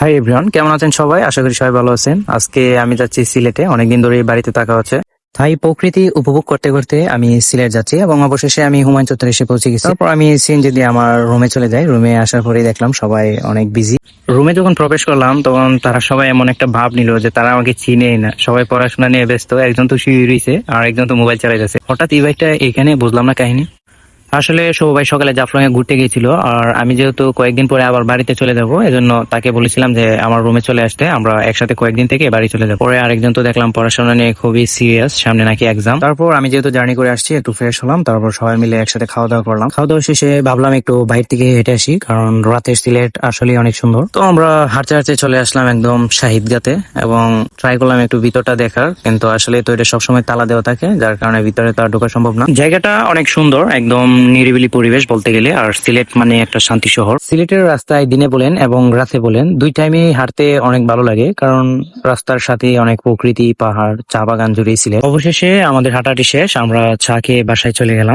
Hi everyone, কেমন আছেন সবাই? আশা করি সবাই ভালো আছেন। আজকে আমি যাচ্ছি সিলেটে, অনেকদিন ধরে বাড়িতে থাকা হচ্ছে, তাই প্রকৃতি উপভোগ করতে করতে আমি সিলেট যাচ্ছি এবং অবশেষে আমি হুমায়ুন চত্বর এসে পৌঁছে গেছি। তারপর আমি সিএনজি দিয়ে আমার রুমে চলে যাই। রুমে আসার পরেই দেখলাম সবাই অনেক বিজি। রুমে যখন প্রবেশ করলাম তখন তারা সবাই এমন একটা ভাব নিল যে তারা আমাকে চিনেই না। সবাই পড়াশোনা নিয়ে ব্যস্ত, একজন তো শুয়ে রয়েছে আর একজন তো মোবাইল চালাই যাচ্ছে। হঠাৎ এই ভাইটা এখানে, বুঝলাম না কাহিনী। আসলে সবাই সকালে জাফলং এ ঘুরতে গিয়েছিল, আর আমি যেহেতু কয়েকদিন পরে আবার বাড়িতে চলে যাব, এজন্য তাকে বলেছিলাম যে আমার রুমে চলে আসতে, আমরা একসাথে কয়েকদিন থেকে বাড়ি চলে যাব। পরে আরেকজন তো দেখলাম পড়াশোনা নিয়ে খুবই সিরিয়াস, সামনে নাকি এক্সাম। তারপর আমি যেহেতু জার্নি করে আসছি, একটু ফ্রেশ হলাম, তারপর সবাই মিলে একসাথে খাওয়া দাওয়া করলাম। খাওয়া দাওয়া শেষে ভাবলাম একটু বাইরে থেকে হেঁটে আসি, কারণ রাতের সিলেট আসলে অনেক সুন্দর। তো আমরা হাঁটতে হাঁটতে চলে আসলাম একদম শাহিদগাতে, এবং ট্রাই করলাম একটু ভিতরটা দেখার, কিন্তু আসলে তো এটা সবসময় তালা দেওয়া থাকে, যার কারণে ভিতরে তো আর ঢোকা সম্ভব না। জায়গাটা অনেক সুন্দর, একদম নিরিবিলি পরিবেশ বলতে গেলে। আর সিলেট মানে একটা শান্তি শহর। সিলেটের রাস্তায় দিনে বলেন এবং রাতে বলেন, দুই টাইমে হাঁটতে অনেক ভালো লাগে, কারণ রাস্তার সাথে অনেক প্রকৃতি, পাহাড়, চা বাগান জুড়ে সিলেট। অবশেষে আমাদের হাঁটাটি শেষ, আমরা চা খেয়ে বাসায় চলে গেলাম।